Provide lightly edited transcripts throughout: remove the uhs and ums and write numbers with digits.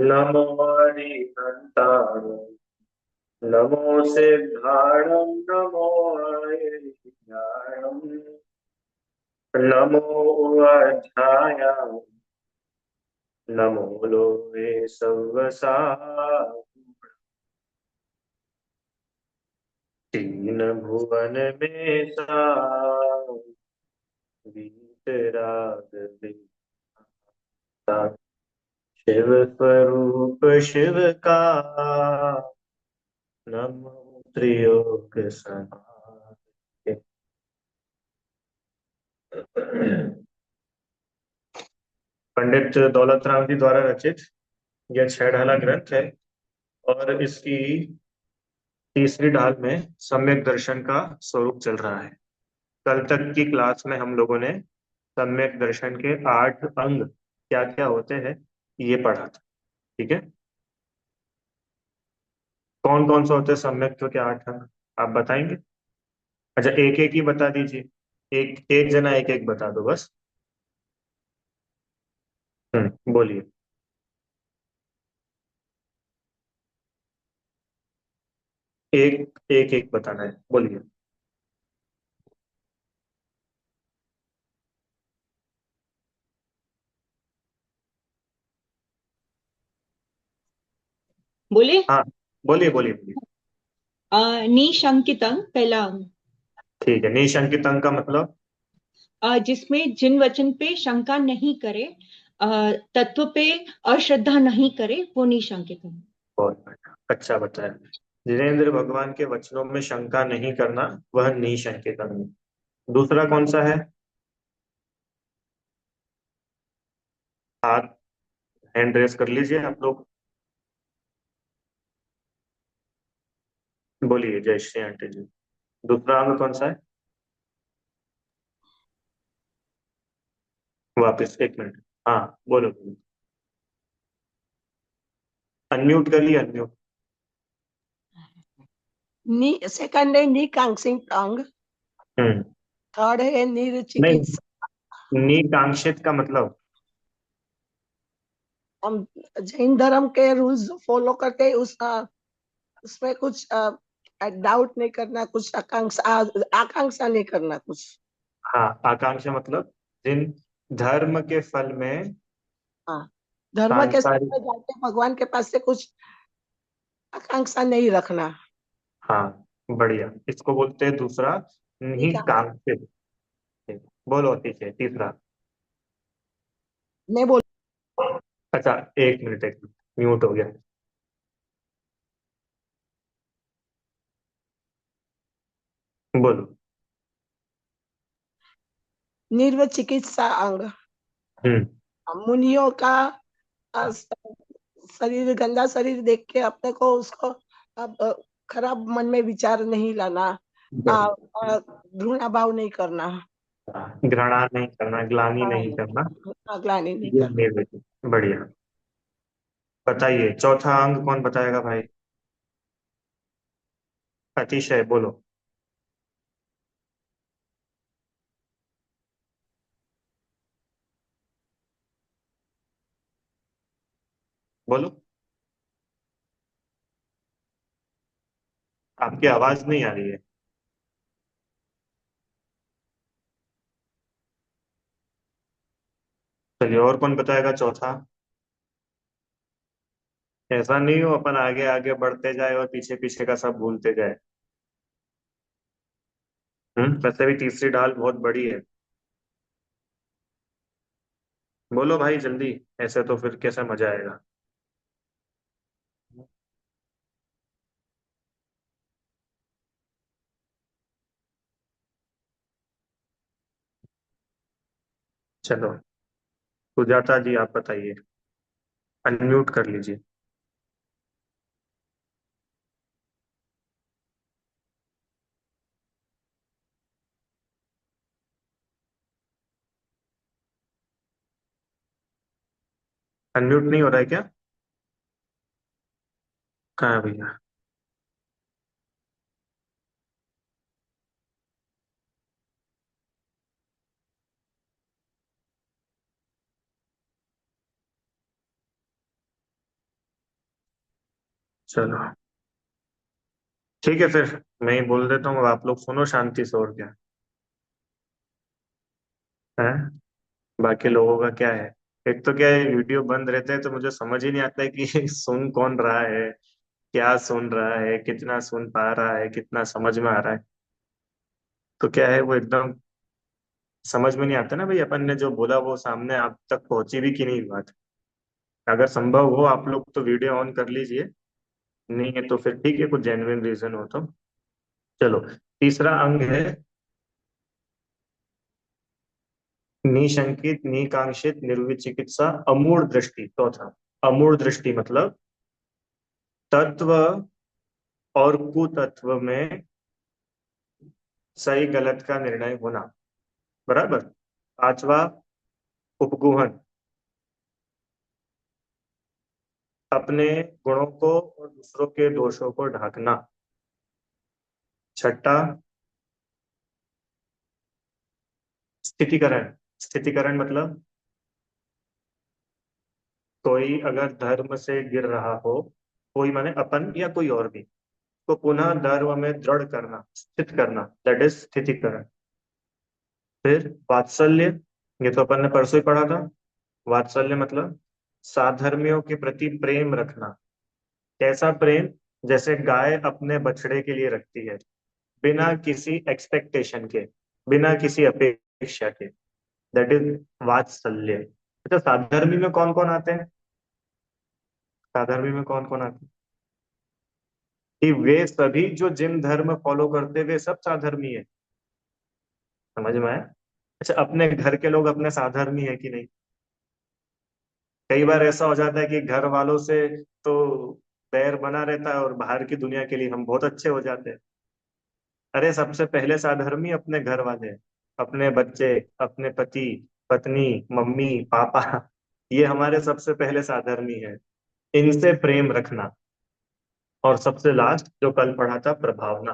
नमो हरिहन्ताय नमो सिद्धाणं नमो हरिज्ञानम् नमो अध्याय नमो लोके सव्वसार तीन भुवन में वीतराग विधाता शिव स्वरूप शिव का नमो त्रिलोक समाते। पंडित दौलत राम जी द्वारा रचित यह छह ढाला ग्रंथ है। और इसकी तीसरी ढाल में सम्यक दर्शन का स्वरूप चल रहा है। कल तक की क्लास में हम लोगों ने सम्यक दर्शन के 8 अंग क्या क्या होते हैं ये पढ़ा था। ठीक है। कौन कौन से होते हैं सम्यक के 8 अंग, आप बताएंगे? अच्छा, एक एक ही बता दीजिए। एक एक जना एक एक बता दो बस। बोलिए। एक एक एक बताना है, बोलिए। बोले। हाँ, बोलिए बोलिए बोलिए। निशंकितम पहला अंग। ठीक है, निशंकित अंग का मतलब? जिसमें जिन वचन पे शंका नहीं करे, तत्व पे अश्रद्धा नहीं करे, वो निशंकितम। बहुत बढ़िया, अच्छा बताया। जिनेंद्र भगवान के वचनों में शंका नहीं करना, वह निशंकित अंग। दूसरा कौन सा है? हाथ, हैंड रेस कर लीजिए आप लोग। बोलिए जय श्री आंटी जी। दूसरा अंग कौन सा है? वापस एक मिनट। हाँ, बोलो बोलो। अनम्यूट करिए, अनम्यूट। नी सेकंड है निकांक्षित अंग। हम्म। थर्ड है निरचिकित्सा। नहीं, नीकांक्षित का मतलब? हम जैन धर्म के रूल्स फॉलो करते हैं, उसमें कुछ डाउट नहीं करना, कुछ आकांक्षा नहीं करना कुछ। हाँ, आकांक्षा मतलब जिन धर्म के फल में हाँ, धर्म के साथ सांसारिक। में जाके भगवान के पास से कुछ आकांक्षा नहीं रखना। हाँ, बढ़िया, इसको बोलते हैं दूसरा निकांक्षा नीकांक्षित। बोलो, ठीक है, तीसरा। नहीं बोल। अच्छा, एक मिनट एक मिनट, म्यूट हो गया। बोलो। निर्वचिकित्सा अंग। हम्म। मुनियों का शरीर, गंदा शरीर देख के अपने को उसको अब खराब मन में विचार नहीं लाना। आ, बढ़िया। आ, घृणा भाव नहीं करना। घृणा नहीं करना, ग्लानि हाँ, नहीं करना। ग्लानि नहीं ये करना। निर्वचन, बढ़िया। बताइए चौथा अंग कौन बताएगा भाई? अतिशय, बोलो। बोलो। आपकी आवाज नहीं आ रही है। चलिए, और कौन बताएगा चौथा? ऐसा नहीं हो अपन आगे आगे बढ़ते जाए और पीछे पीछे का सब भूलते जाए। वैसे भी तीसरी ढाल बहुत बड़ी है। बोलो भाई जल्दी, ऐसे तो फिर कैसे मजा आएगा। चलो, सुजाता जी आप बताइए। अनम्यूट कर लीजिए। अनम्यूट नहीं हो रहा है क्या? कहाँ है भैया? चलो ठीक है, फिर मैं ही बोल देता हूँ, अब आप लोग सुनो शांति से, और क्या है। बाकी लोगों का क्या है। एक तो क्या है, वीडियो बंद रहता है तो मुझे समझ ही नहीं आता है कि सुन कौन रहा है, क्या सुन रहा है, कितना सुन पा रहा है, कितना समझ में आ रहा है। तो क्या है, वो एकदम समझ में नहीं आता ना भाई, अपन ने जो बोला वो सामने आप तक पहुंची भी कि नहीं बात। अगर संभव हो आप लोग तो वीडियो ऑन कर लीजिए, नहीं है तो फिर ठीक है, कुछ जेन्युइन रीजन हो तो। चलो, तीसरा अंग है निशंकित, निकांक्षित, निर्विचिकित्सा, अमूढ़ दृष्टि। चौथा, अमूढ़ दृष्टि मतलब तत्व और कुतत्व में सही गलत का निर्णय होना। बराबर। पांचवा, उपगुहन, अपने गुणों को और दूसरों के दोषों को ढांकना। छठा, स्थितिकरण। स्थितिकरण मतलब कोई अगर धर्म से गिर रहा हो, कोई माने अपन या कोई और भी, तो पुनः धर्म में दृढ़ करना, स्थित करना, दैट इज स्थितिकरण। फिर वात्सल्य, ये तो अपन ने परसों ही पढ़ा था। वात्सल्य मतलब साधर्मियों के प्रति प्रेम रखना। कैसा प्रेम? जैसे गाय अपने बछड़े के लिए रखती है, बिना किसी एक्सपेक्टेशन के, बिना किसी अपेक्षा के, दैट इज वात्सल्य। अच्छा, साधर्मी में कौन कौन आते हैं? साधर्मी में कौन कौन आते हैं? कि वे सभी जो जिन धर्म फॉलो करते वे सब साधर्मी है। समझ में आया? अच्छा, अपने घर के लोग अपने साधर्मी है कि नहीं? कई बार ऐसा हो जाता है कि घर वालों से तो बैर बना रहता है और बाहर की दुनिया के लिए हम बहुत अच्छे हो जाते हैं। अरे सबसे पहले साधर्मी अपने घर वाले हैं। अपने बच्चे, अपने पति, पत्नी, मम्मी, पापा, ये हमारे सबसे पहले साधर्मी है। इनसे प्रेम रखना। और सबसे लास्ट जो कल पढ़ा था, प्रभावना।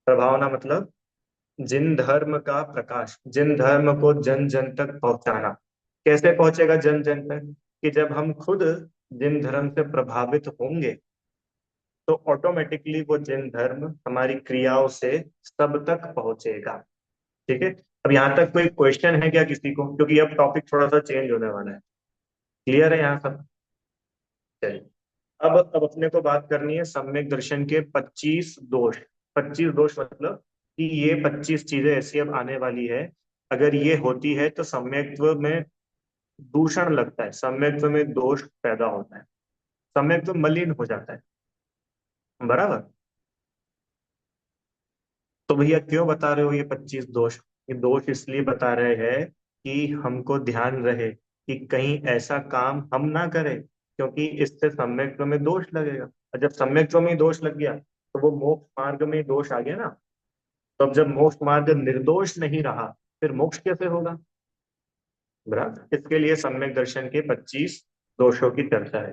प्रभावना मतलब जिन धर्म का प्रकाश, जिन धर्म को जन जन तक पहुंचाना। कैसे पहुंचेगा जन जन तक? कि जब हम खुद जिन धर्म से प्रभावित होंगे, तो ऑटोमेटिकली वो जिन धर्म हमारी क्रियाओं से सब तक पहुंचेगा। ठीक है। अब यहाँ तक कोई क्वेश्चन है क्या किसी को? क्योंकि अब टॉपिक थोड़ा सा चेंज होने वाला है। क्लियर है यहाँ सब? चलिए, अब अपने को बात करनी है सम्यक दर्शन के 25 दोष। 25 दोष मतलब कि ये 25 चीजें ऐसी अब आने वाली है, अगर ये होती है तो सम्यक्त्व में दूषण लगता है, सम्यक्त्व में दोष पैदा होता है, सम्यक्त्व मलिन हो जाता है। बराबर। तो भैया क्यों बता रहे हो ये 25 दोष? ये दोष इसलिए बता रहे हैं कि हमको ध्यान रहे कि कहीं ऐसा काम हम ना करें, क्योंकि इससे सम्यक्त्व में दोष लगेगा। और जब सम्यक्त्व में ही दोष लग गया तो वो मोक्ष मार्ग में ही दोष आ गया ना। तो अब जब मोक्ष मार्ग निर्दोष नहीं रहा, फिर मोक्ष कैसे होगा? बराबर। इसके लिए सम्यक दर्शन के 25 दोषों की चर्चा है।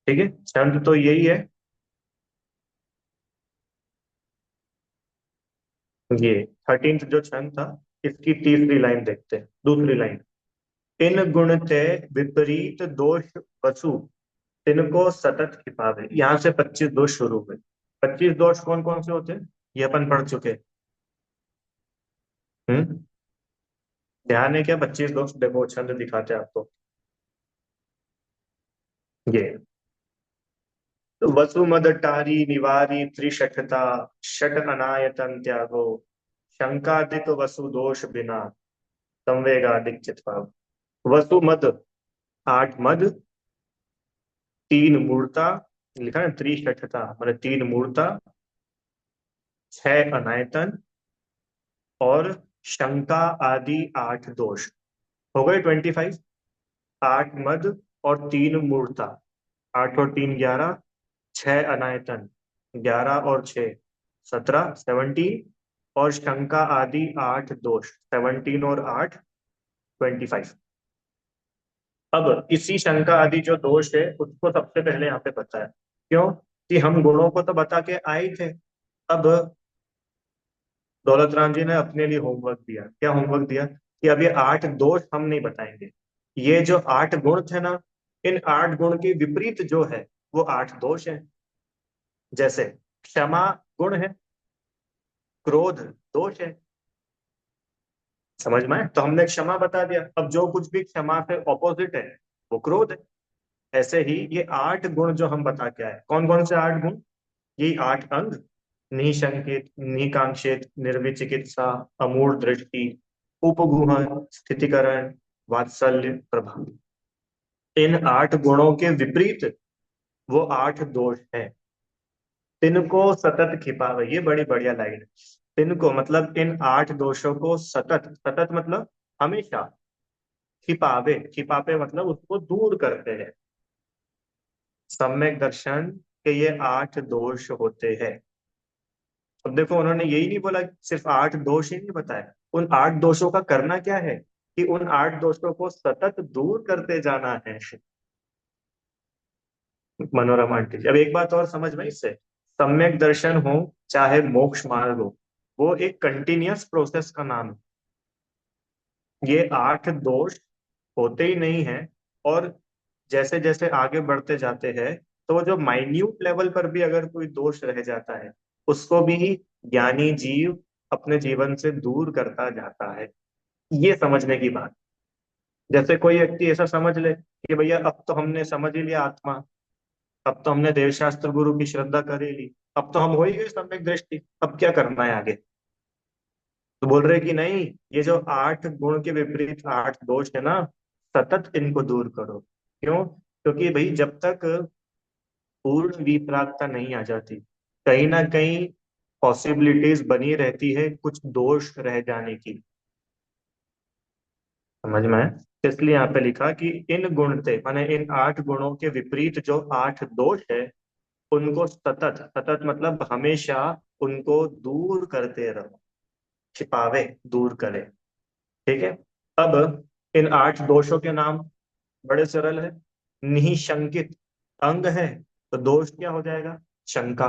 ठीक है, छंद तो यही है। ये 13th जो छंद था, इसकी तीसरी लाइन देखते हैं, दूसरी लाइन। इन गुण ते विपरीत दोष वसु, तिनको सतत खिपावे। यहाँ से 25 दोष शुरू हुए। 25 दोष कौन कौन से होते हैं ये अपन पढ़ चुके हैं। हम्म। ध्यान है क्या? 25 दोष देखो, छंद दिखाते हैं आपको। ये वसु मद टारी निवारी त्रिशठता, शठ अनायतन त्यागो, शंकादिक वसु दोष बिना, संवेगादिक चित्पाव। वसु मद, 8 मद, 3 मूर्ता, लिखा है त्रिशठता मतलब 3 मूर्ता, 6 अनायतन, और शंका आदि 8 दोष। हो गए 25। 8 मद और 3 मूर्ता, 8 और 3 11, 6 अनायतन, 11 और 6 17, 17। और शंका आदि 8 दोष, 17 और 8 25। अब इसी शंका आदि जो दोष है उसको सबसे पहले यहाँ पे बताया। क्यों? कि हम गुणों को तो बता के आए थे। अब दौलत राम जी ने अपने लिए होमवर्क दिया। क्या होमवर्क दिया? कि अब ये 8 दोष हम नहीं बताएंगे, ये जो 8 गुण थे ना, इन 8 गुण के विपरीत जो है वो 8 दोष है। जैसे क्षमा गुण है, क्रोध दोष है। समझ में आए? तो हमने क्षमा बता दिया, अब जो कुछ भी क्षमा से ऑपोजिट है वो क्रोध है। ऐसे ही ये 8 गुण जो हम बता के आए, कौन कौन से 8 गुण? यही 8 अंग: निशंकित, निकांक्षित, निर्विचिकित्सा, अमूढ़ दृष्टि, उपगूहन, स्थितिकरण, वात्सल्य, प्रभाव। इन 8 गुणों के विपरीत वो 8 दोष है। तिनको सतत खिपावे, ये बड़ी बढ़िया लाइन है। तिनको मतलब इन 8 दोषों को सतत, सतत मतलब हमेशा, खिपावे, खिपावे मतलब उसको दूर करते हैं। सम्यक दर्शन के ये 8 दोष होते हैं। अब देखो, उन्होंने यही नहीं बोला कि सिर्फ 8 दोष ही नहीं बताए, उन 8 दोषों का करना क्या है कि उन 8 दोषों को सतत दूर करते जाना है। मनोरमा आंटी जी, अब एक बात और समझ में इससे, सम्यक दर्शन हो चाहे मोक्ष मार्ग हो, वो एक कंटिन्यूअस प्रोसेस का नाम है। ये 8 दोष होते ही नहीं है, और जैसे जैसे आगे बढ़ते जाते हैं तो वो जो माइन्यूट लेवल पर भी अगर कोई दोष रह जाता है उसको भी ज्ञानी जीव अपने जीवन से दूर करता जाता है। ये समझने की बात। जैसे कोई व्यक्ति ऐसा समझ ले कि भैया अब तो हमने समझ ही लिया आत्मा, अब तो हमने देवशास्त्र गुरु की श्रद्धा कर ही ली, अब तो हम हो ही गए सम्यक दृष्टि, अब क्या करना है आगे? तो बोल रहे कि नहीं, ये जो 8 गुण के विपरीत 8 दोष है ना, सतत इनको दूर करो। क्यों? क्योंकि भाई जब तक पूर्ण विपरागता नहीं आ जाती, कहीं ना कहीं पॉसिबिलिटीज बनी रहती है कुछ दोष रह जाने की। समझ में है? इसलिए यहाँ पे लिखा कि इन गुण थे, माने इन 8 गुणों के विपरीत जो 8 दोष है उनको सतत, सतत मतलब हमेशा, उनको दूर करते रहो। छिपावे, दूर करे। ठीक है। अब इन 8 दोषों के नाम बड़े सरल है। निशंकित अंग है तो दोष क्या हो जाएगा? शंका।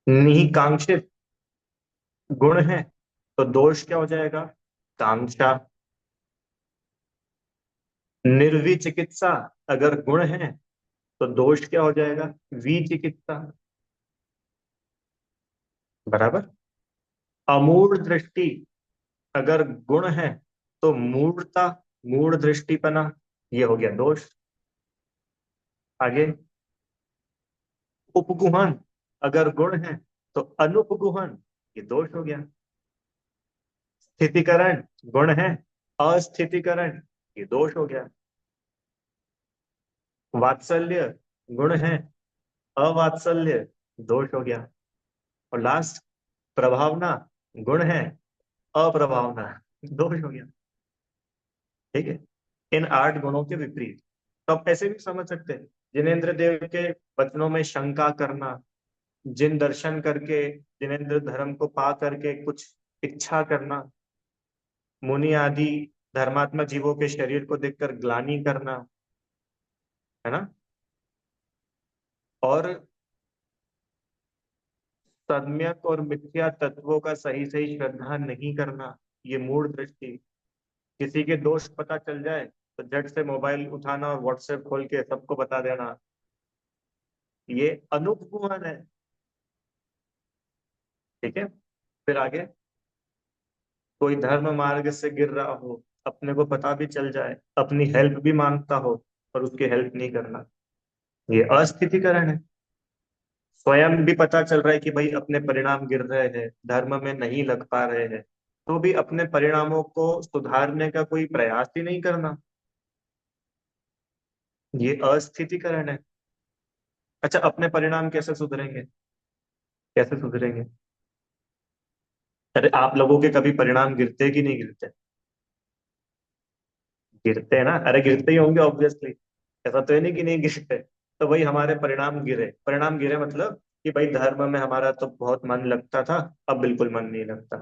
निकांक्षित गुण है तो दोष क्या हो जाएगा? कांक्षा। निर्विचिकित्सा अगर गुण है तो दोष क्या हो जाएगा? विचिकित्सा। बराबर। अमूढ़ दृष्टि अगर गुण है तो मूढ़ता, मूढ़ दृष्टिपना, ये हो गया दोष। आगे, उपगुहन अगर गुण है तो अनुपगुहन, ये दोष हो गया। स्थितिकरण गुण है, अस्थितिकरण, ये दोष हो गया। वात्सल्य गुण है, अवात्सल्य, दोष हो गया। और लास्ट, प्रभावना गुण है, अप्रभावना, दोष हो गया। ठीक है। इन 8 गुणों के विपरीत। तो आप ऐसे भी समझ सकते हैं, जिनेन्द्र देव के वचनों में शंका करना, जिन दर्शन करके, जिनेन्द्र धर्म को पा करके कुछ इच्छा करना, मुनि आदि धर्मात्मा जीवों के शरीर को देखकर ग्लानि करना, है ना, और सम्यक और मिथ्या तत्वों का सही सही श्रद्धा नहीं करना, ये मूढ़ दृष्टि। किसी के दोष पता चल जाए तो झट से मोबाइल उठाना और व्हाट्सएप खोल के सबको बता देना, ये अनुपगुहन है। ठीक है। फिर आगे, कोई धर्म मार्ग से गिर रहा हो, अपने को पता भी चल जाए, अपनी हेल्प भी मांगता हो और उसकी हेल्प नहीं करना, ये अस्थितिकरण है। स्वयं भी पता चल रहा है कि भाई अपने परिणाम गिर रहे हैं, धर्म में नहीं लग पा रहे हैं, तो भी अपने परिणामों को सुधारने का कोई प्रयास ही नहीं करना, ये अस्थितिकरण है। अच्छा, अपने परिणाम कैसे सुधरेंगे? कैसे सुधरेंगे? अरे आप लोगों के कभी परिणाम गिरते कि नहीं गिरते? गिरते हैं ना, अरे गिरते ही होंगे ऑब्वियसली, ऐसा तो है नहीं कि नहीं गिरते। तो वही हमारे परिणाम गिरे, परिणाम गिरे मतलब कि भाई धर्म में हमारा तो बहुत मन लगता था, अब बिल्कुल मन नहीं लगता,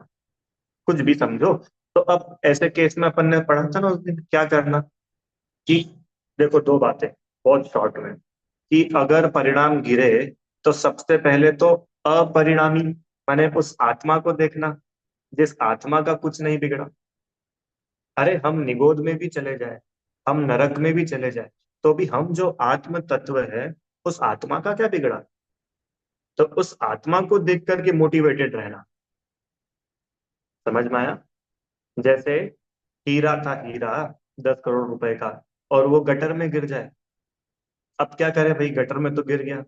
कुछ भी समझो। तो अब ऐसे केस में अपन ने पढ़ा था ना उस दिन क्या करना, कि देखो, 2 बातें बहुत शॉर्ट में, कि अगर परिणाम गिरे तो सबसे पहले तो अपरिणामी माने उस आत्मा को देखना जिस आत्मा का कुछ नहीं बिगड़ा। अरे हम निगोद में भी चले जाए, हम नरक में भी चले जाए, तो भी हम जो आत्म तत्व है, उस आत्मा का क्या बिगड़ा? तो उस आत्मा को देख करके मोटिवेटेड रहना। समझ में आया? जैसे हीरा था, हीरा 10 करोड़ रुपए का, और वो गटर में गिर जाए। अब क्या करे भाई, गटर में तो गिर गया।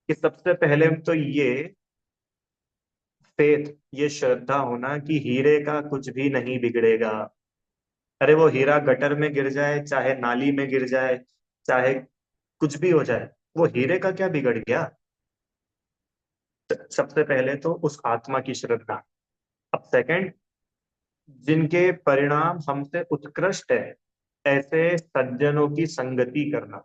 कि सबसे पहले तो ये फेथ, ये श्रद्धा होना कि हीरे का कुछ भी नहीं बिगड़ेगा। अरे वो हीरा गटर में गिर जाए, चाहे नाली में गिर जाए, चाहे कुछ भी हो जाए, वो हीरे का क्या बिगड़ गया। सबसे पहले तो उस आत्मा की श्रद्धा। अब सेकंड, जिनके परिणाम हमसे उत्कृष्ट है, ऐसे सज्जनों की संगति करना,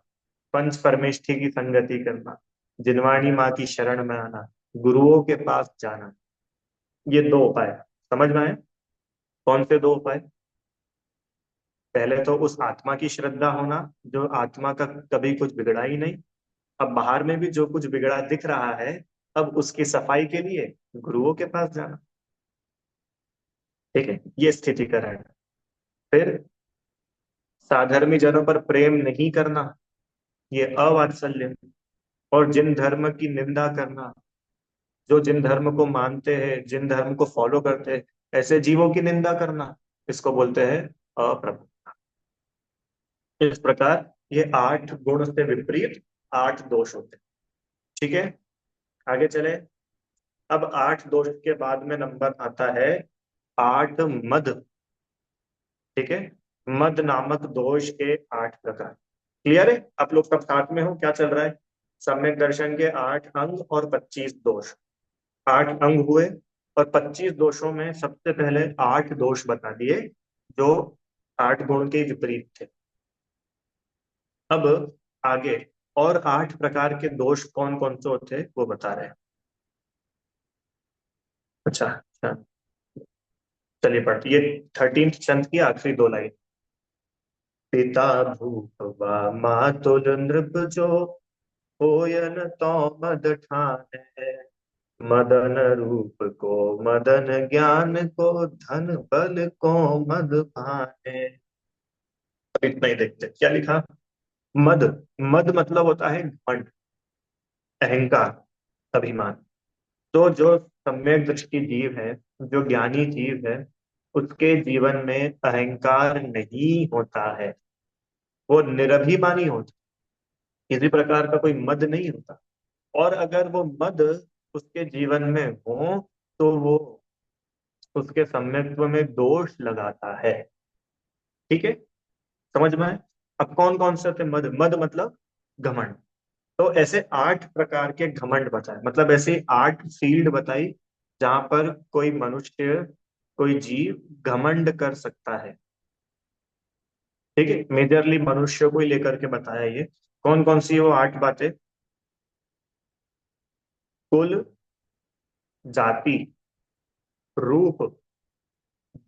पंच परमेष्ठी की संगति करना, जिनवाणी माँ की शरण में आना, गुरुओं के पास जाना। ये दो उपाय समझ में आए? कौन से दो उपाय? पहले तो उस आत्मा की श्रद्धा होना, जो आत्मा का कभी कुछ बिगड़ा ही नहीं। अब बाहर में भी जो कुछ बिगड़ा दिख रहा है, अब उसकी सफाई के लिए गुरुओं के पास जाना। ठीक है, ये स्थिति का है। फिर साधर्मी जनों पर प्रेम नहीं करना, ये अवात्सल्य। और जिन धर्म की निंदा करना, जो जिन धर्म को मानते हैं, जिन धर्म को फॉलो करते हैं, ऐसे जीवों की निंदा करना, इसको बोलते हैं अप्रभु। इस प्रकार ये 8 गुण से विपरीत 8 दोष होते हैं। ठीक है, आगे चले। अब 8 दोष के बाद में नंबर आता है 8 मद। ठीक है, मद नामक दोष के 8 प्रकार। क्लियर है? आप लोग सब साथ में हो? क्या चल रहा है? सम्यक दर्शन के 8 अंग और 25 दोष। 8 अंग हुए और 25 दोषों में सबसे पहले 8 दोष बता दिए, जो 8 गुण के विपरीत थे। अब आगे और 8 प्रकार के दोष कौन कौन से होते हैं वो बता रहे हैं। अच्छा अच्छा, चलिए पढ़ते ये 13th चंद की आखिरी 2 लाइन। पिता भूप बा मातुल नृप जो, होयन तो मद ठानै। मदन रूप को मदन ज्ञान को, धन बल को मद भाने। अब इतना ही देखते हैं। क्या लिखा? मद। मद मतलब होता है घमंड, अहंकार, अभिमान। तो जो सम्यक दृष्टि जीव है, जो ज्ञानी जीव है, उसके जीवन में अहंकार नहीं होता है। वो निरभिमानी होता है, किसी प्रकार का कोई मद नहीं होता। और अगर वो मद उसके जीवन में हो, तो वो उसके सम्यक्त्व में दोष लगाता है। ठीक है, समझ में आए? अब कौन कौन से थे मद? मद मतलब घमंड। तो ऐसे 8 प्रकार के घमंड बताए, मतलब ऐसे 8 फील्ड बताई जहां पर कोई मनुष्य, कोई जीव घमंड कर सकता है। ठीक है, मेजरली मनुष्य को ही लेकर के बताया ये। कौन कौन सी वो 8 बातें? कुल, जाति, रूप,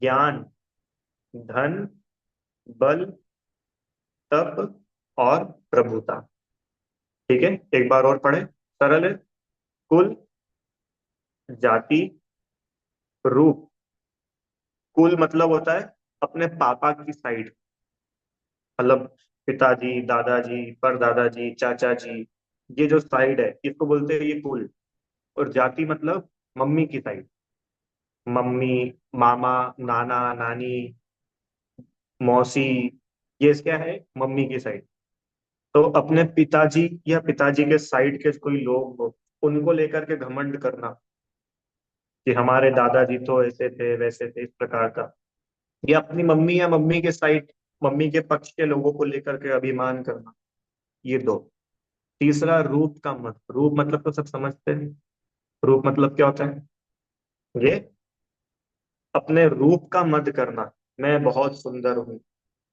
ज्ञान, धन, बल, तप और प्रभुता। ठीक है, एक बार और पढ़े, सरल है। कुल, जाति, रूप। कुल मतलब होता है अपने पापा की साइड, मतलब पिताजी, दादाजी, परदादाजी, चाचा जी, ये जो साइड है इसको बोलते हैं ये कुल। और जाति मतलब मम्मी की साइड, मम्मी, मामा, नाना, नानी, मौसी, ये क्या है? मम्मी की साइड। तो अपने पिताजी या पिताजी के साइड के कोई लोग हो, उनको लेकर के घमंड करना कि हमारे दादाजी तो ऐसे थे वैसे थे, इस प्रकार का। या अपनी मम्मी या मम्मी के साइड, मम्मी के पक्ष के लोगों को लेकर के अभिमान करना। ये दो। तीसरा, रूप का मत। रूप मतलब तो सब समझते हैं। रूप मतलब क्या होता है? ये अपने रूप का मत करना। मैं बहुत सुंदर हूँ,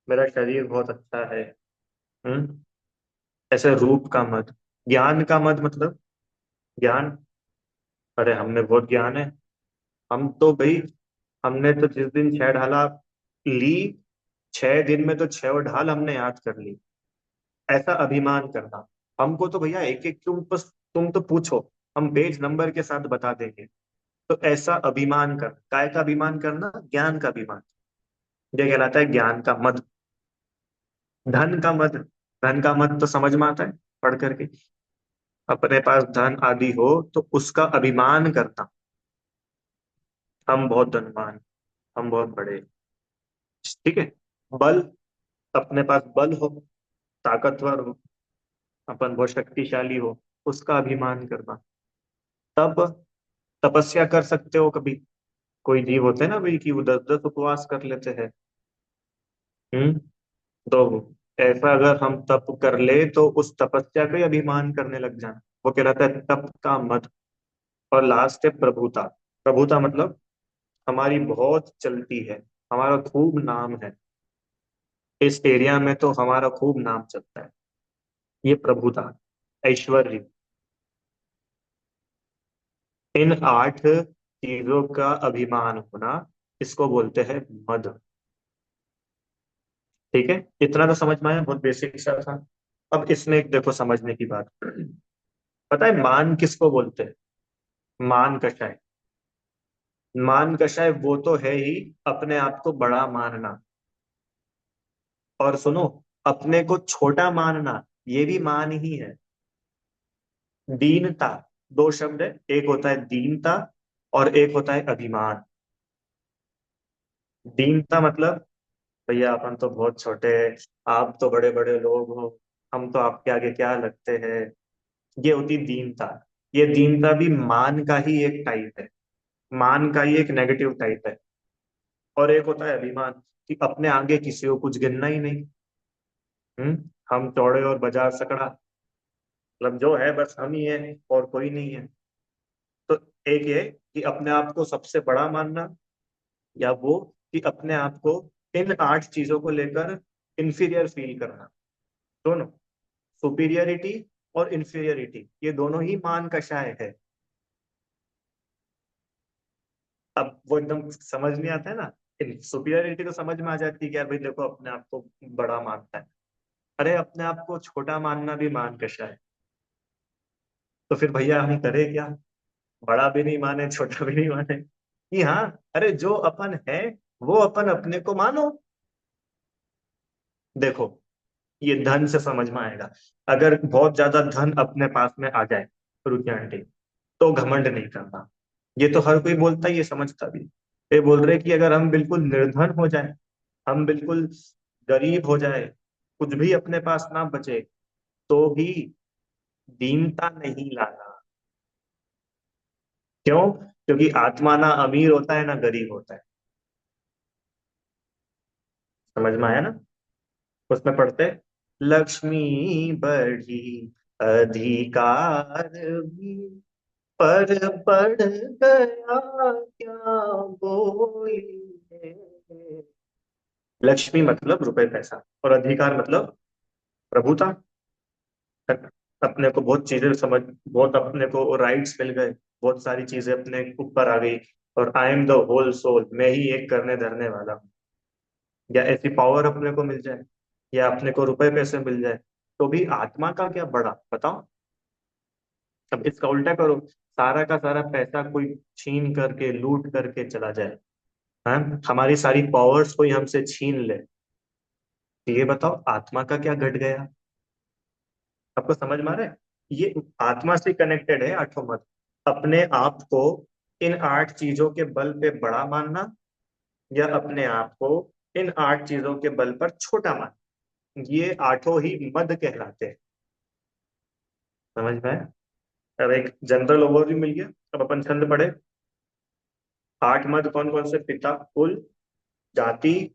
मेरा शरीर बहुत अच्छा है। हम्म, ऐसे रूप का मत। ज्ञान का मत मतलब ज्ञान, अरे हमने बहुत ज्ञान है, हम तो भाई, हमने तो जिस दिन 6 ढाला ली, 6 दिन में तो 6 ढाल हमने याद कर ली। ऐसा अभिमान करना। हमको तो भैया एक एक, तुम तो पूछो, हम पेज नंबर के साथ बता देंगे। तो ऐसा अभिमान कर, काय का अभिमान करना? ज्ञान का अभिमान। ये कहलाता है ज्ञान का मद। धन का मद। धन का मद तो समझ में आता है पढ़ करके। अपने पास धन आदि हो तो उसका अभिमान करना, हम बहुत धनवान, हम बहुत बड़े, ठीक है। बल, अपने पास बल हो, ताकतवर हो, अपन बहुत शक्तिशाली हो, उसका अभिमान करना। तब तपस्या कर सकते हो कभी, कोई जीव होते हैं ना भाई कि वो 10-10 उपवास कर लेते हैं। हम्म। तो ऐसा अगर हम तप कर ले तो उस तपस्या का ही अभिमान करने लग जाए, वो कहलाता है तप का मद। और लास्ट है प्रभुता। प्रभुता मतलब हमारी बहुत चलती है, हमारा खूब नाम है, इस एरिया में तो हमारा खूब नाम चलता है, ये प्रभुता, ऐश्वर्य। इन 8 चीजों का अभिमान होना, इसको बोलते हैं मद। ठीक है, इतना तो समझ में आया, बहुत बेसिक सा था। अब इसमें एक देखो समझने की बात, पता है मान किसको बोलते हैं? मान कषाय। मान कषाय वो तो है ही, अपने आप को बड़ा मानना। और सुनो, अपने को छोटा मानना, ये भी मान ही है। दीनता, दो शब्द है, एक होता है दीनता और एक होता है अभिमान। दीनता मतलब भैया अपन तो बहुत छोटे हैं, आप तो बड़े बड़े लोग हो, हम तो आपके आगे क्या लगते हैं, ये होती दीनता। ये दीनता भी मान का ही एक टाइप है, मान का ही एक नेगेटिव टाइप है। और एक होता है अभिमान, कि अपने आगे किसी को कुछ गिनना ही नहीं। हम चौड़े और बाजार सकड़ा, मतलब जो है बस हम ही हैं और कोई नहीं है। तो एक ये कि अपने आप को सबसे बड़ा मानना, या वो कि अपने आप को इन 8 चीजों को लेकर इंफीरियर फील करना। दोनों, सुपीरियरिटी और इंफीरियरिटी, ये दोनों ही मान कषाय है। अब वो एकदम समझ नहीं आता है ना, सुपीरियरिटी तो समझ में आ जाती है कि यार भाई देखो अपने आप को बड़ा मानता है, अरे अपने आप को छोटा मानना भी मान कषाय। तो फिर भैया हम करें क्या? बड़ा भी नहीं माने, छोटा भी नहीं माने, कि हाँ, अरे जो अपन है वो अपन अपने को मानो। देखो, ये धन से समझ में आएगा। अगर बहुत ज्यादा धन अपने पास में आ जाए, रुचि आंटी, तो घमंड नहीं करना। ये तो हर कोई बोलता ही, ये समझता भी। ये बोल रहे कि अगर हम बिल्कुल निर्धन हो जाए, हम बिल्कुल गरीब हो जाए, कुछ भी अपने पास ना बचे, तो भी दीनता नहीं लाना। क्यों? क्योंकि आत्मा ना अमीर होता है ना गरीब होता है। समझ में आया ना? उसमें पढ़ते, लक्ष्मी बढ़ी अधिकार भी, पर बढ़ गया क्या बोलिए। लक्ष्मी मतलब रुपए पैसा, और अधिकार मतलब प्रभुता। अपने को बहुत चीजें समझ, बहुत अपने को राइट्स मिल गए, बहुत सारी चीजें अपने ऊपर आ गई, और I am the whole sole, मैं ही एक करने धरने वाला हूँ। या ऐसी पावर अपने को मिल जाए, या अपने को रुपए पैसे मिल जाए, तो भी आत्मा का क्या बड़ा, बताओ। अब इसका उल्टा करो, सारा का सारा पैसा कोई छीन करके लूट करके चला जाए, हाँ, हमारी सारी पावर्स कोई हमसे छीन ले, तो ये बताओ आत्मा का क्या घट गया? आपको समझ में आ रहा है? ये आत्मा से कनेक्टेड है आठों मत। अपने आप को इन 8 चीजों के बल पे बड़ा मानना, या अपने आप को इन 8 चीजों के बल पर छोटा मानना, ये आठों ही मद कहलाते हैं। समझ में आया? अब एक जनरल ओवरव्यू मिल गया। अब अपन छंद पढ़े। 8 मद कौन कौन से? पिता, कुल, जाति,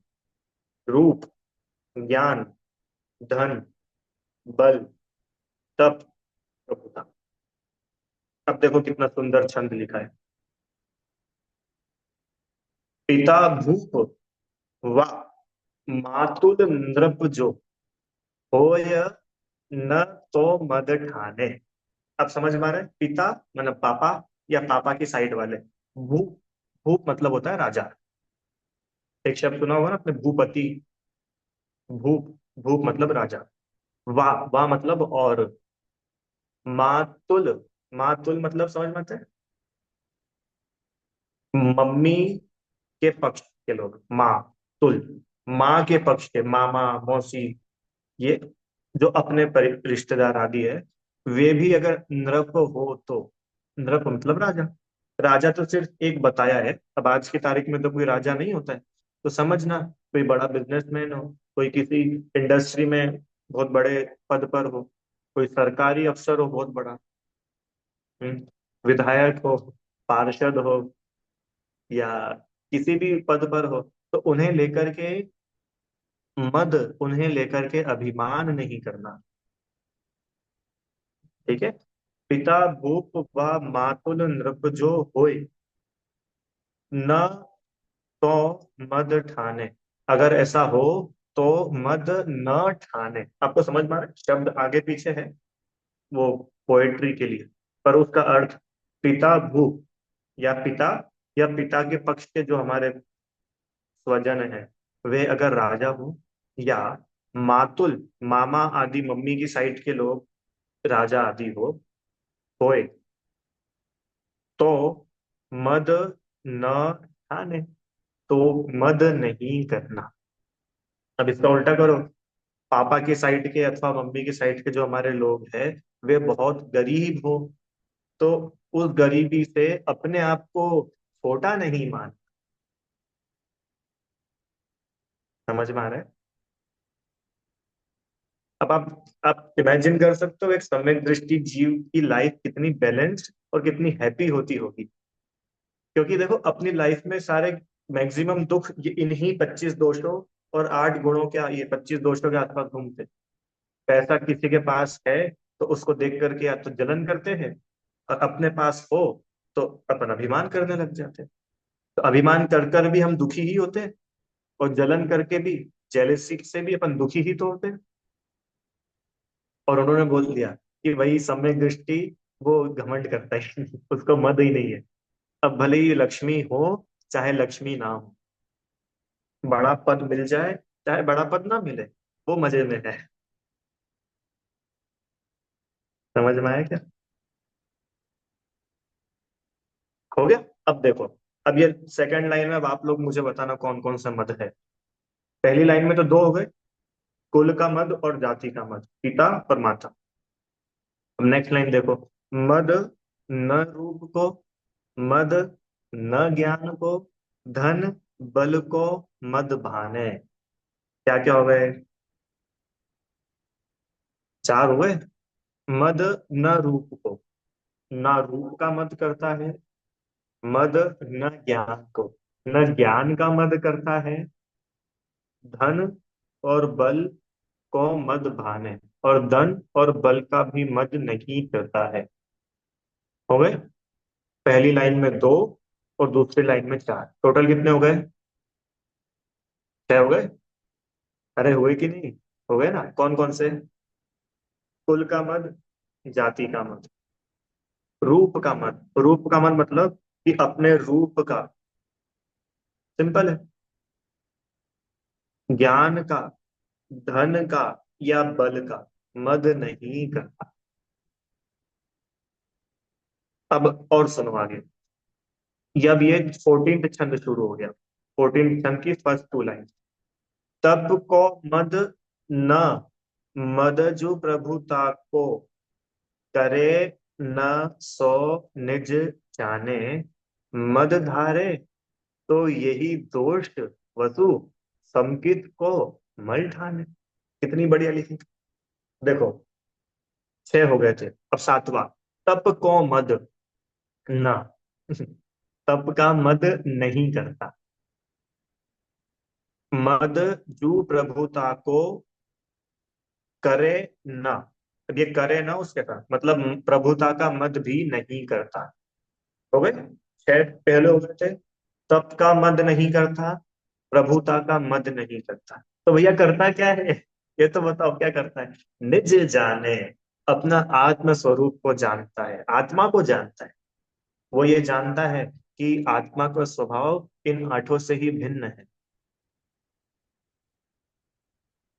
रूप, ज्ञान, धन, बल, तप, प्रभुता। अब देखो कितना सुंदर छंद लिखा है। पिता भूप, वा मातुल नृप जो, होय न तो मद ठाने। अब समझ में आ रहा है? पिता मतलब पापा, या पापा की साइड वाले। भूप, भूप मतलब होता है राजा। एक शब्द सुना होगा ना आपने, भूपति। भूप, भूप मतलब राजा। वाह, वाह मतलब और। मातुल, मातुल मतलब समझ में आता है? मम्मी के पक्ष के लोग, माँ तुल, माँ के पक्ष के, मामा मौसी, ये जो अपने रिश्तेदार आदि है, वे भी अगर नृप हो तो, नृप मतलब राजा, राजा तो सिर्फ एक बताया है। अब आज की तारीख में तो कोई राजा नहीं होता है, तो समझना कोई बड़ा बिजनेसमैन हो, कोई किसी इंडस्ट्री में बहुत बड़े पद पर हो, कोई सरकारी अफसर हो बहुत बड़ा, विधायक हो, पार्षद हो, या किसी भी पद पर हो, तो उन्हें लेकर के मद, उन्हें लेकर के अभिमान नहीं करना। ठीक है। पिता भूप व मातुल नृप जो होय, न तो मद ठाने। अगर ऐसा हो तो मद न ठाने। आपको समझ में आ रहा है, शब्द आगे पीछे है वो पोएट्री के लिए, पर उसका अर्थ पिता भूप, या पिता, या पिता के पक्ष के जो हमारे स्वजन है, वे अगर राजा हो, या मातुल, मामा आदि, मम्मी की साइड के लोग राजा आदि होए, तो मद न ठाने, तो मद नहीं करना। अब इसका उल्टा करो, पापा की साइड के अथवा मम्मी की साइड के जो हमारे लोग हैं, वे बहुत गरीब हो, तो उस गरीबी से अपने आप को छोटा नहीं मान। समझ में आ रहा है? अब आप इमेजिन कर सकते हो एक सम्यक दृष्टि जीव की लाइफ कितनी बैलेंस्ड और कितनी हैप्पी होती होगी। क्योंकि देखो अपनी लाइफ में सारे मैक्सिमम दुख ये इन्हीं 25 दोषों और 8 गुणों के, ये 25 दोषों के आसपास घूमते। पैसा किसी के पास है तो उसको देख करके या तो जलन करते हैं, और अपने पास हो तो अपन अभिमान करने लग जाते हैं। तो अभिमान कर कर भी हम दुखी ही होते हैं, और जलन करके भी, जेलेसी से भी अपन दुखी ही तो होते हैं। और उन्होंने बोल दिया कि भाई सम्यक दृष्टि वो घमंड करता है उसको मद ही नहीं है। अब भले ही लक्ष्मी हो चाहे लक्ष्मी ना हो, बड़ा पद मिल जाए चाहे बड़ा पद ना मिले, वो मजे में है। समझ में आया क्या? हो गया। अब देखो, अब ये सेकंड लाइन में अब आप लोग मुझे बताना कौन कौन सा मद है। पहली लाइन में तो दो हो गए, कुल का मद और जाति का मद, पिता और माता। अब नेक्स्ट लाइन देखो, मद न रूप को, मद न ज्ञान को, धन बल को मद भाने। क्या क्या हो गए? चार हुए। मद न रूप को, ना रूप का मद करता है। मद न ज्ञान को, न ज्ञान का मद करता है। धन और बल को मद भाने, और धन और बल का भी मद नहीं करता है। हो गए। पहली लाइन में दो और दूसरी लाइन में चार, टोटल कितने हो गए? 6 हो गए। अरे हुए कि नहीं? हो गए ना। कौन कौन से? कुल का मद, जाति का मद, रूप का मद। रूप का मद मतलब कि अपने रूप का, सिंपल है। ज्ञान का, धन का, या बल का मद नहीं करता। अब और सुनो आगे। ये अब ये 14th छंद शुरू हो गया। 14th छंद की फर्स्ट 2 लाइन। तब को मद न, मदजु प्रभुता को, करे न सो निज जाने, मद धारे तो यही दोष वसु, समकित को मल ठाने। कितनी बढ़िया लिखी। देखो 6 हो गए थे, अब सातवां। तप को मद न, तप का मद नहीं करता। मद जू प्रभुता को, करे ना। अब ये करे ना उसके साथ मतलब प्रभुता का मद भी नहीं करता। हो गए। 6 पहले हो गए थे। तप का मद नहीं करता, प्रभुता का मद नहीं करता, तो भैया करता क्या है? ये तो बताओ क्या करता है? निज जाने, अपना आत्म स्वरूप को जानता है, आत्मा को जानता है। वो ये जानता है कि आत्मा का स्वभाव इन आठों से ही भिन्न है।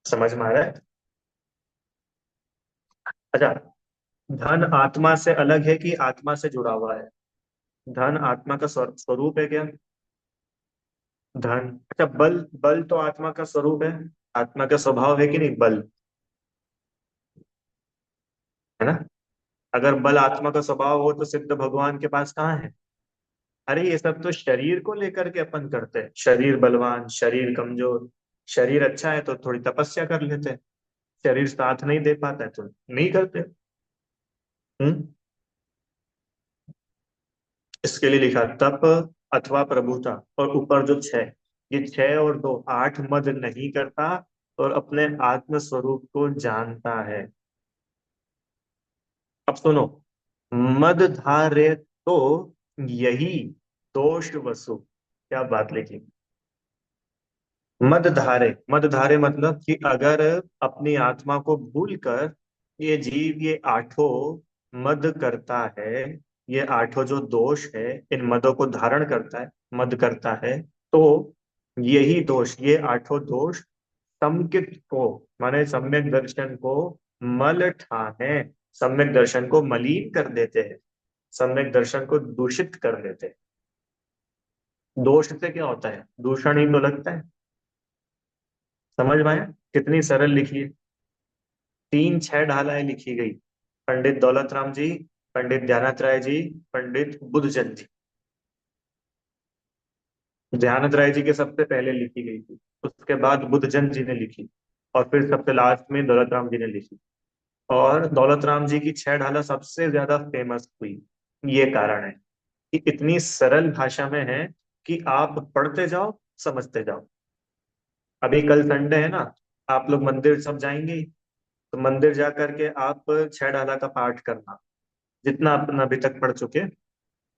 समझ में आ रहा है? अच्छा, धन आत्मा से अलग है कि आत्मा से जुड़ा हुआ है? धन आत्मा का स्वरूप है क्या? धन, अच्छा बल, बल तो आत्मा का स्वरूप है, आत्मा का स्वभाव है कि नहीं बल, है ना? अगर बल आत्मा का स्वभाव हो तो सिद्ध भगवान के पास कहाँ है? अरे ये सब तो शरीर को लेकर के अपन करते हैं, शरीर बलवान, शरीर कमजोर, शरीर अच्छा है तो थोड़ी तपस्या कर लेते हैं, शरीर साथ नहीं दे पाता है तो नहीं करते। हम्म। इसके लिए लिखा तप अथवा प्रभुता, और ऊपर जो छह, ये छह और दो, आठ मद नहीं करता और अपने आत्म स्वरूप को जानता है। अब सुनो, मद धारे तो यही दोष वसु, क्या बात लिखी, मद धारे, मद धारे मतलब कि अगर अपनी आत्मा को भूलकर ये जीव ये आठों मद करता है, ये आठों जो दोष है इन मदों को धारण करता है, मद करता है, तो यही दोष, ये आठों दोष समकित को, माने सम्यक दर्शन को मल ठाने, सम्यक दर्शन को मलिन कर देते हैं, सम्यक दर्शन को दूषित कर देते हैं। दोष से क्या होता है? दूषण ही तो लगता है। समझ में आया? कितनी सरल लिखी है, तीन छह ढालाएं लिखी गई। पंडित दौलत राम जी, पंडित ध्यानत राय जी, पंडित बुद्धजन जी। ध्यानत राय जी के सबसे पहले लिखी गई थी, उसके बाद बुद्धजन जी ने लिखी, और फिर सबसे लास्ट में दौलत राम जी ने लिखी। और दौलत राम जी की छह ढाला सबसे ज्यादा फेमस हुई, ये कारण है कि इतनी सरल भाषा में है कि आप पढ़ते जाओ, समझते जाओ। अभी कल संडे है ना, आप लोग मंदिर सब जाएंगे ही, तो मंदिर जा करके आप छह ढाला का पाठ करना, जितना अपन अभी तक पढ़ चुके,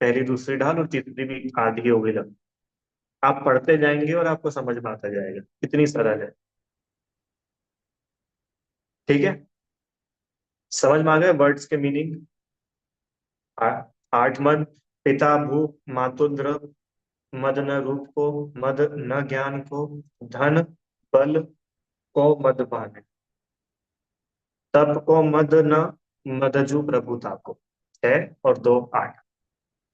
पहली दूसरी ढाल और तीसरी भी आधी हो गई लग, आप पढ़ते जाएंगे और आपको समझ में आता जाएगा, कितनी सरल है। ठीक है, समझ में आ गए वर्ड्स के मीनिंग? आठ मद, पिता भू, मातु द्रव, मद न रूप को, मद न ज्ञान को, धन बल को मद पाने, तप को मद न, मदजू प्रभुता को। छह और दो आठ।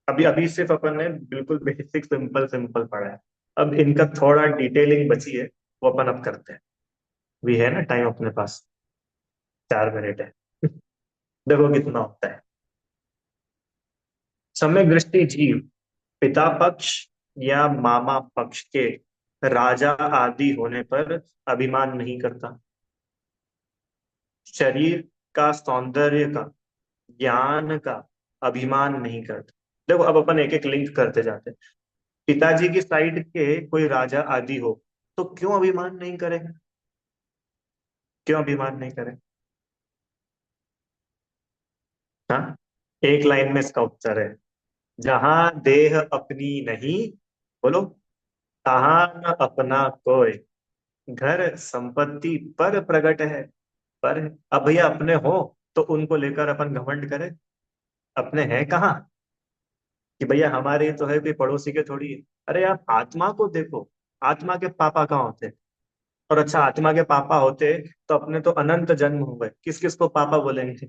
अभी अभी सिर्फ अपन ने बिल्कुल बेसिक सिंपल सिंपल पढ़ा है, अब इनका थोड़ा डिटेलिंग बची है, वो अपन अब करते हैं। भी है ना टाइम अपने पास, 4 मिनट है। देखो कितना होता है। सम्यक दृष्टि जीव पिता पक्ष या मामा पक्ष के राजा आदि होने पर अभिमान नहीं करता, शरीर का, सौंदर्य का, ज्ञान का अभिमान नहीं करता। देखो अब अपन एक एक लिंक करते जाते हैं। पिताजी की साइड के कोई राजा आदि हो तो क्यों अभिमान नहीं करेगा? क्यों अभिमान नहीं करे? हाँ, एक लाइन में इसका उत्तर है, जहां देह अपनी नहीं, बोलो, तहां न अपना कोई, घर संपत्ति पर प्रकट है। पर अब भैया अपने हो तो उनको लेकर अपन घमंड करें? अपने हैं कहाँ कि भैया हमारे तो है, कोई पड़ोसी के थोड़ी है। अरे आप आत्मा को देखो, आत्मा के पापा कहाँ होते हैं? और अच्छा आत्मा के पापा होते तो अपने तो अनंत जन्म हुए, किस किस को पापा बोलेंगे?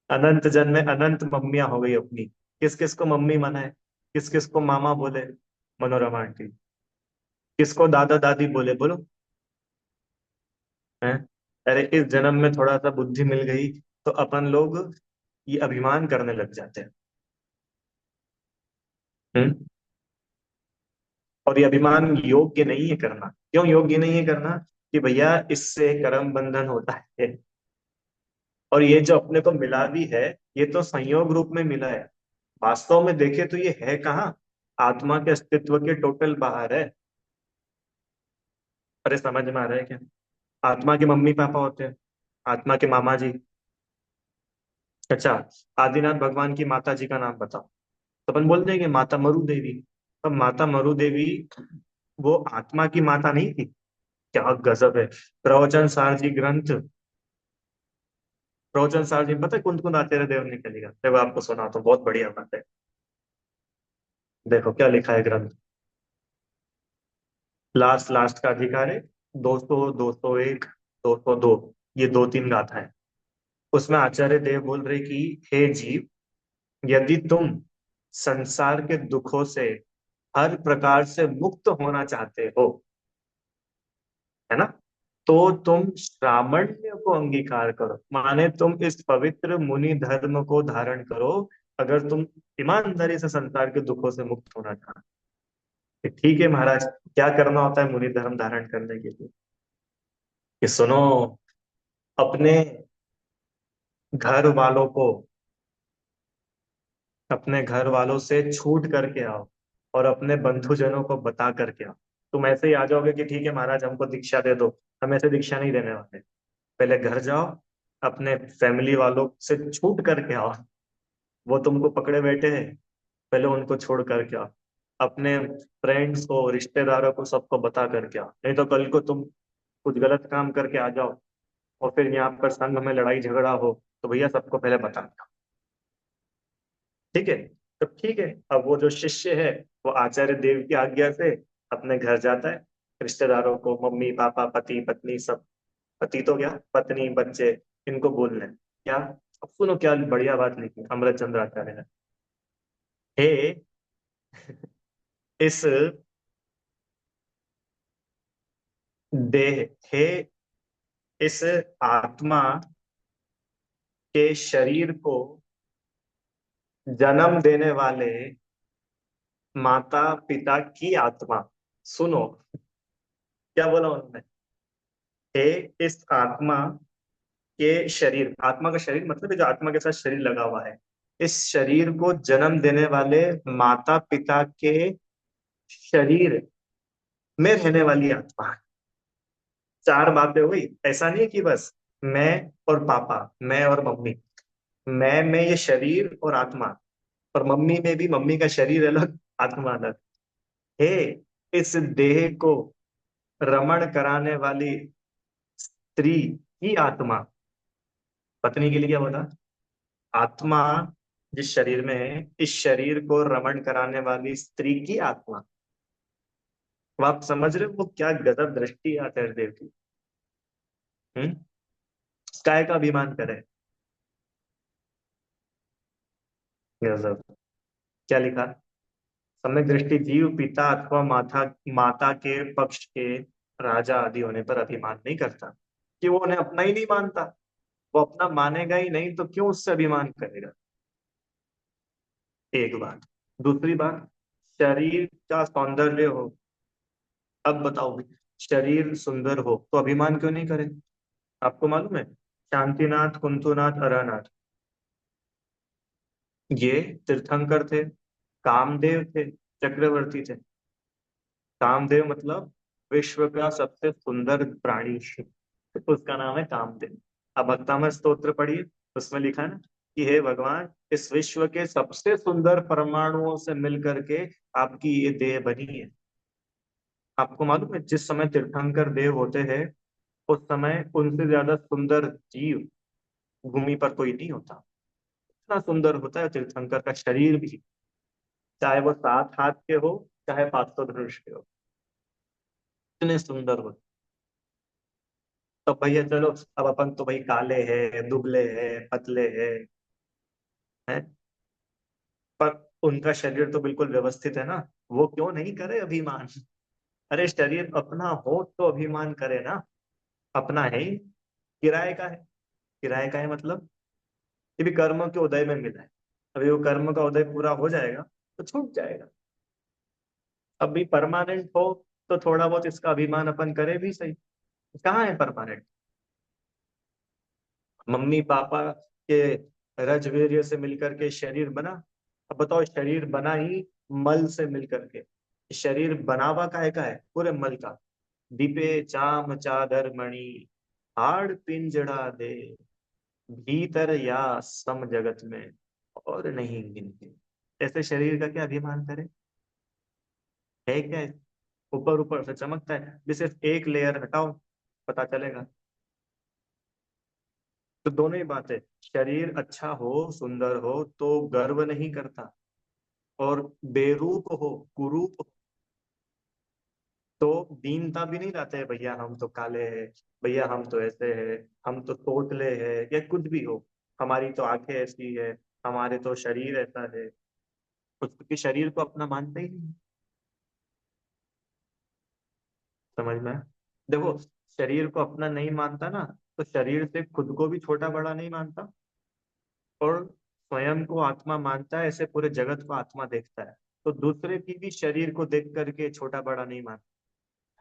अनंत जन्म में अनंत मम्मियां हो गई अपनी, किस किस को मम्मी मनाए, किस किस को मामा बोले, मनोरमा आंटी, किसको दादा दादी बोले, बोलो। हैं? अरे इस जन्म में थोड़ा सा बुद्धि मिल गई तो अपन लोग ये अभिमान करने लग जाते हैं। हम्म। और ये अभिमान योग्य नहीं है करना। क्यों योग्य नहीं है करना? कि भैया इससे कर्म बंधन होता है, और ये जो अपने को मिला भी है, ये तो संयोग रूप में मिला है, वास्तव में देखे तो ये है कहाँ, आत्मा के अस्तित्व के टोटल बाहर है। अरे समझ में आ रहा है क्या? आत्मा के मम्मी पापा होते हैं, आत्मा के मामा जी। अच्छा, आदिनाथ भगवान की माता जी का नाम बताओ, तो अपन बोल देंगे माता मरु देवी। अब माता मरु देवी वो आत्मा की माता नहीं थी? क्या गजब है। प्रवचन सार जी ग्रंथ, प्रवचन सार जी पता है कुंद कुंद आचार्य देव ने क्या लिखा? देखो आपको सुना तो बहुत बढ़िया बात है। देखो क्या लिखा है ग्रंथ, लास्ट लास्ट का अधिकार है, 200, 201, 202, ये दो तीन गाथा है। उसमें आचार्य देव बोल रहे कि हे जीव, यदि तुम संसार के दुखों से हर प्रकार से मुक्त होना चाहते हो, है ना, तो तुम श्रामण्य को अंगीकार करो, माने तुम इस पवित्र मुनि धर्म को धारण करो, अगर तुम ईमानदारी से संसार के दुखों से मुक्त होना चाहते। ठीक है महाराज, क्या करना होता है मुनि धर्म धारण करने के लिए? कि सुनो, अपने घर वालों को, अपने घर वालों से छूट करके आओ और अपने बंधुजनों को बता करके आओ। तुम ऐसे ही आ जाओगे कि ठीक है महाराज हमको दीक्षा दे दो, हम ऐसे दीक्षा नहीं देने वाले। पहले घर जाओ, अपने फैमिली वालों से छूट करके आओ, वो तुमको पकड़े बैठे हैं, पहले उनको छोड़ करके आओ। अपने फ्रेंड्स को, रिश्तेदारों को, सबको बता करके आओ, नहीं तो कल को तुम कुछ गलत काम करके आ जाओ और फिर यहाँ पर संघ में लड़ाई झगड़ा हो, तो भैया सबको पहले बता दो। ठीक है? तो ठीक है, अब वो जो शिष्य है वो आचार्य देव की आज्ञा से अपने घर जाता है, रिश्तेदारों को, मम्मी पापा, पति पत्नी सब, पति तो क्या, पत्नी बच्चे, इनको बोलना है क्या? अब सुनो क्या बढ़िया बात लिखी अमृत चंद्र आचार्य ने। हे, इस देह, हे इस आत्मा के शरीर को जन्म देने वाले माता पिता की आत्मा, सुनो क्या बोला उन्होंने। हे, इस आत्मा के शरीर, आत्मा का शरीर मतलब ये जो आत्मा के साथ शरीर लगा हुआ है, इस शरीर को जन्म देने वाले माता पिता के शरीर में रहने वाली आत्मा। चार बातें हुई। ऐसा नहीं है कि बस मैं और पापा, मैं और मम्मी, मैं में ये शरीर और आत्मा, और मम्मी में भी मम्मी का शरीर अलग आत्मा अलग। हे, इस देह को रमण कराने वाली स्त्री की आत्मा, पत्नी के लिए क्या बोला? आत्मा जिस शरीर में है, इस शरीर को रमण कराने वाली स्त्री की आत्मा। अब आप समझ रहे हो वो क्या गजब दृष्टि है आचार्य देव की। हम्म, काय का अभिमान करे, गजब। क्या लिखा? सम्यक दृष्टि जीव पिता अथवा माता, माता के पक्ष के राजा आदि होने पर अभिमान नहीं करता, कि वो उन्हें अपना ही नहीं मानता। वो अपना मानेगा ही नहीं तो क्यों उससे अभिमान करेगा? एक बात। दूसरी बात, शरीर का सौंदर्य हो, अब बताओ भाई, शरीर सुंदर हो तो अभिमान क्यों नहीं करे? आपको मालूम है, शांतिनाथ, कुंतुनाथ, अरानाथ, ये तीर्थंकर थे, कामदेव थे, चक्रवर्ती थे। कामदेव मतलब विश्व का सबसे सुंदर प्राणी, तो उसका नाम है कामदेव। अब भक्तामृत स्तोत्र पढ़िए, उसमें लिखा है ना कि हे भगवान, इस विश्व के सबसे सुंदर परमाणुओं से मिलकर के आपकी ये देह बनी है। आपको मालूम है जिस समय तीर्थंकर देव होते हैं, उस समय उनसे ज्यादा सुंदर जीव भूमि पर कोई नहीं होता। इतना सुंदर होता है तीर्थंकर का शरीर भी, चाहे वो 7 हाथ के हो, चाहे 500 धनुष के हो, इतने सुंदर होते। तो भैया चलो, अब अपन तो भाई काले हैं, दुबले हैं, पतले हैं, पर उनका शरीर तो बिल्कुल व्यवस्थित है ना, वो क्यों नहीं करे अभिमान? अरे शरीर अपना हो तो अभिमान करे ना। अपना है ही, किराए का है। किराए का है मतलब ये भी कर्म के उदय में मिला है। अभी वो कर्म का उदय पूरा हो जाएगा तो छूट जाएगा। अब भी परमानेंट हो तो थोड़ा बहुत इसका अभिमान अपन करे भी सही। कहाँ है परमानेंट? मम्मी पापा के रजवीर्य से मिलकर के शरीर बना। अब बताओ, शरीर बना ही मल से मिलकर के। शरीर बनावा काहे का है? पूरे मल का। दीपे चाम चादर मणि, हाड़ पिंजड़ा दे, भीतर या सम जगत में और नहीं गिनती। ऐसे शरीर का क्या अभिमान करे? है क्या? ऊपर ऊपर से चमकता है, भी सिर्फ एक लेयर हटाओ पता चलेगा। तो दोनों ही बातें, शरीर अच्छा हो, सुंदर हो तो गर्व नहीं करता, और बेरूप हो, कुरूप हो, तो दीनता भी नहीं लाते हैं, भैया हम तो काले हैं, भैया हम तो ऐसे हैं, हम तो तोतले हैं, या कुछ भी हो, हमारी तो आंखें ऐसी है, हमारे तो शरीर ऐसा है। उसके शरीर को अपना मानते ही नहीं। समझ में आया? देखो, शरीर को अपना नहीं मानता ना, तो शरीर से खुद को भी छोटा बड़ा नहीं मानता, और स्वयं को आत्मा मानता है, ऐसे पूरे जगत को आत्मा देखता है। तो दूसरे की भी शरीर को देख करके छोटा बड़ा नहीं मानता,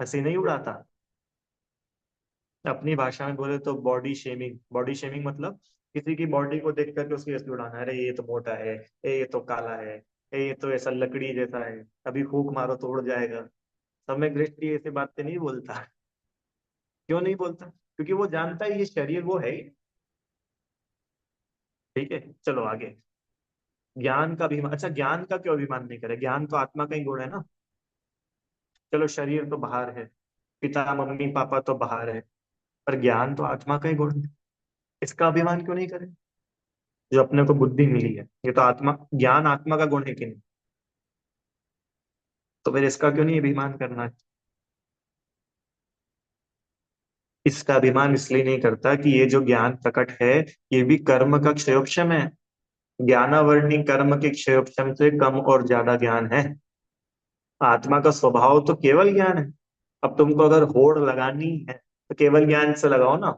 हंसी नहीं उड़ाता। अपनी भाषा में बोले तो बॉडी शेमिंग। बॉडी शेमिंग मतलब किसी की बॉडी को देख करके उसकी हंसी उड़ाना, अरे ये तो मोटा है, ये तो काला है, ये तो ऐसा लकड़ी जैसा है, अभी फूंक मारो तो उड़ जाएगा। सम्यक दृष्टि ऐसी बातें नहीं बोलता। क्यों नहीं बोलता? क्योंकि वो जानता है ये शरीर वो है ही। ठीक है, चलो आगे। ज्ञान का अभिमान, अच्छा ज्ञान का क्यों अभिमान नहीं करे? ज्ञान तो आत्मा का ही गुण है ना। चलो शरीर तो बाहर है, पिता मम्मी पापा तो बाहर है, पर ज्ञान तो आत्मा का ही गुण है। इसका अभिमान क्यों नहीं करे? जो अपने को बुद्धि मिली है, ये तो आत्मा, ज्ञान आत्मा का गुण है कि नहीं? तो फिर इसका क्यों नहीं अभिमान करना है? इसका अभिमान इसलिए नहीं करता कि ये जो ज्ञान प्रकट है, ये भी कर्म का क्षयोक्षम है। ज्ञानावर्णी कर्म के क्षयोक्षम से कम और ज्यादा ज्ञान है। आत्मा का स्वभाव तो केवल ज्ञान है। अब तुमको अगर होड़ लगानी है तो केवल ज्ञान से लगाओ ना।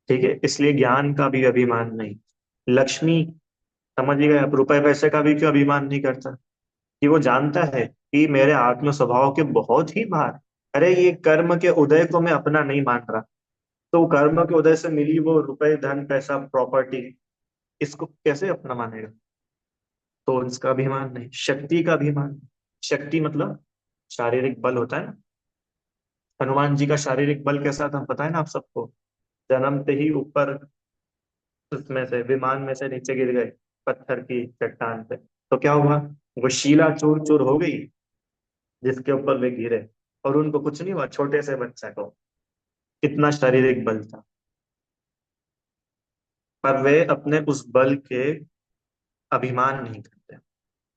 ठीक है, इसलिए ज्ञान का भी अभिमान नहीं। लक्ष्मी, समझ गए आप? रुपए पैसे का भी क्यों अभिमान नहीं करता? कि वो जानता है कि मेरे आत्म स्वभाव के बहुत ही बाहर, अरे ये कर्म के उदय को मैं अपना नहीं मान रहा, तो कर्म के उदय से मिली वो रुपए धन पैसा प्रॉपर्टी, इसको कैसे अपना मानेगा? तो इसका अभिमान नहीं। शक्ति का अभिमान। शक्ति मतलब शारीरिक बल होता है ना। हनुमान जी का शारीरिक बल कैसा था पता है ना आप सबको? जन्मते ही ऊपर, उसमें से विमान में से नीचे गिर गए, पत्थर की चट्टान पे। तो क्या हुआ? वो शिला चूर चूर हो गई जिसके ऊपर वे गिरे, और उनको कुछ नहीं हुआ, छोटे से बच्चा को। कितना शारीरिक बल था, पर वे अपने उस बल के अभिमान नहीं करते।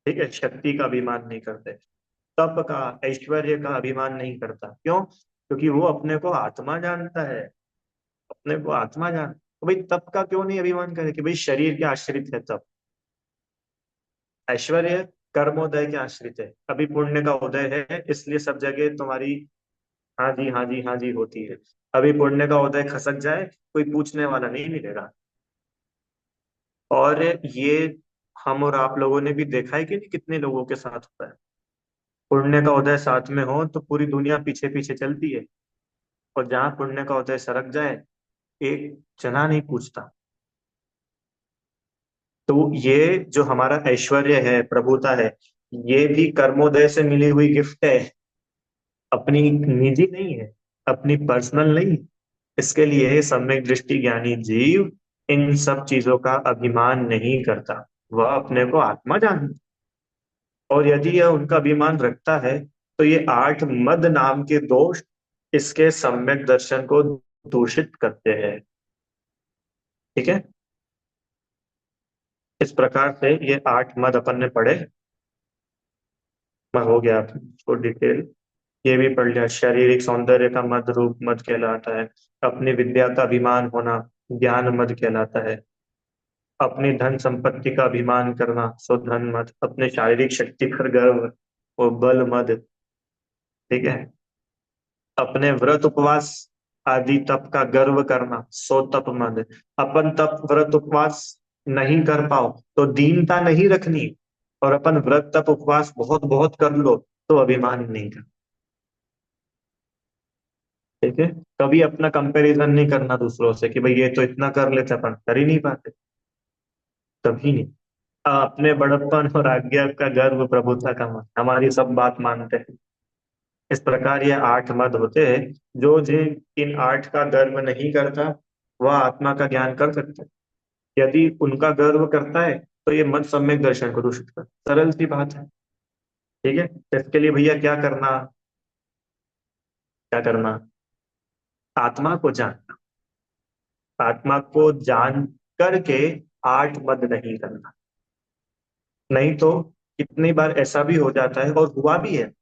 ठीक है, शक्ति का अभिमान नहीं करते। तप का, ऐश्वर्य का अभिमान नहीं करता। क्यों? क्योंकि वो अपने को आत्मा जानता है। अपने को आत्मा जान, तो भाई तप का क्यों नहीं अभिमान करे कि भाई शरीर के आश्रित है तप। ऐश्वर्य कर्मोदय के आश्रित है। अभी पुण्य का उदय है इसलिए सब जगह तुम्हारी हाँ जी हाँ जी हाँ जी होती है। अभी पुण्य का उदय खसक जाए, कोई पूछने वाला नहीं मिलेगा। और ये हम और आप लोगों ने भी देखा है कि नहीं, कितने लोगों के साथ होता है। पुण्य का उदय साथ में हो तो पूरी दुनिया पीछे पीछे चलती है, और जहां पुण्य का उदय सरक जाए, एक जना नहीं पूछता। तो ये जो हमारा ऐश्वर्य है, प्रभुता है, ये भी कर्मोदय से मिली हुई गिफ्ट है, अपनी निजी नहीं है, अपनी पर्सनल नहीं। इसके लिए सम्यक दृष्टि ज्ञानी जीव इन सब चीजों का अभिमान नहीं करता। वह अपने को आत्मा जानता, और यदि यह उनका अभिमान रखता है तो ये आठ मद नाम के दोष इसके सम्यक दर्शन को दूषित करते हैं। ठीक है, इस प्रकार से ये आठ मद अपन ने पढ़े। हो गया इसको डिटेल, ये भी पढ़ लिया। शारीरिक सौंदर्य का मद रूप मद कहलाता है। अपनी विद्या का अभिमान होना ज्ञान मद कहलाता है। अपनी धन संपत्ति का अभिमान करना सो धन मद। अपने शारीरिक शक्ति पर गर्व वो बल मद। ठीक है, अपने व्रत उपवास आदि तप का गर्व करना सो तप मद। अपन तप व्रत उपवास नहीं कर पाओ तो दीनता नहीं रखनी, और अपन व्रत तप उपवास बहुत बहुत कर लो तो अभिमान नहीं कर। ठीक है, कभी अपना कंपैरिजन नहीं करना दूसरों से कि भाई ये तो इतना कर लेते अपन कर ही नहीं पाते। कभी नहीं। अपने बड़प्पन और आज्ञा का गर्व प्रभुता का मन, हमारी सब बात मानते हैं। इस प्रकार ये आठ मद होते हैं। जो जिन इन आठ का गर्व नहीं करता, वह आत्मा का ज्ञान कर सकता है। यदि उनका गर्व करता है तो ये मद सम्यक दर्शन को दूषित कर, सरल सी बात है। ठीक है, तो इसके लिए भैया क्या करना? क्या करना? आत्मा को जानना। आत्मा को जान करके आठ मद नहीं करना। नहीं तो कितनी बार ऐसा भी हो जाता है, और हुआ भी है।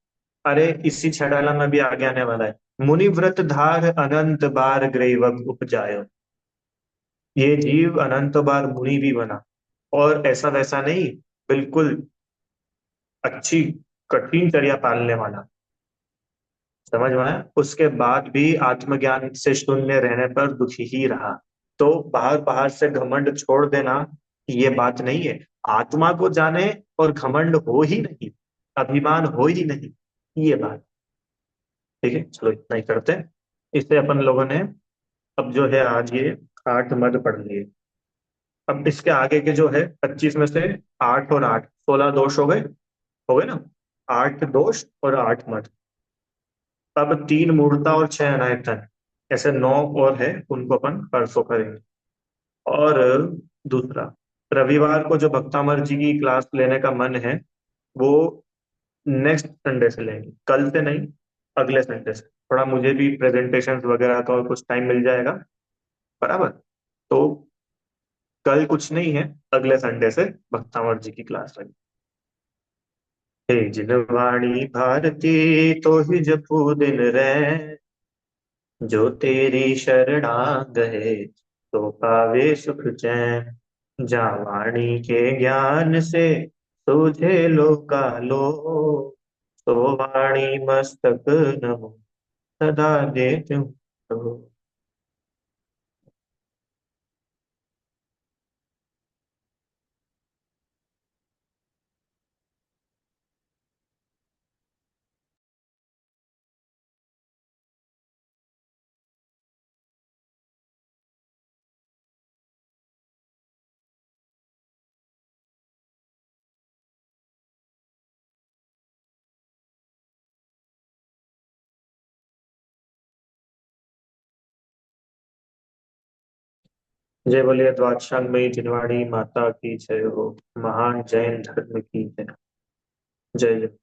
अरे इसी छड़ाला में भी आगे आने वाला है। मुनि व्रत धार अनंत बार ग्रीवक उपजायो। ये जीव अनंत बार मुनि भी बना, और ऐसा वैसा नहीं, बिल्कुल अच्छी कठिन चर्या पालने वाला। समझ में आया? उसके बाद भी आत्मज्ञान से शून्य रहने पर दुखी ही रहा। तो बाहर बाहर से घमंड छोड़ देना, ये बात नहीं है। आत्मा को जाने और घमंड हो ही नहीं, अभिमान हो ही नहीं, ये बात। ठीक है, चलो इतना ही करते हैं। इससे अपन लोगों ने अब जो है आज ये 8 मद पढ़ लिए। अब इसके आगे के जो है 25 में से 8 और 8 16 दोष हो गए ना। 8 दोष और 8 मद। अब 3 मूढ़ता और 6 अनायतन, ऐसे 9 और है, उनको अपन परसों करेंगे। और दूसरा, रविवार को जो भक्तामर जी की क्लास लेने का मन है, वो नेक्स्ट संडे से लेंगे, कल से नहीं, अगले संडे से। थोड़ा मुझे भी प्रेजेंटेशन वगैरह का और कुछ टाइम मिल जाएगा, बराबर। तो कल कुछ नहीं है, अगले संडे से भक्तामर जी की क्लास लगी। हे जिनवाणी भारती, तो ही जपू दिन रैन, जो तेरी शरणा गए, तो पावे सुख चैन। जा वाणी के ज्ञान से सूझे लोकालो, तो वाणी मस्तक नमो सदा दे त्यों तो। जय बोलिए द्वादशांगमयी जिनवाणी माता की जय हो। महान जैन धर्म की जय। जय जय।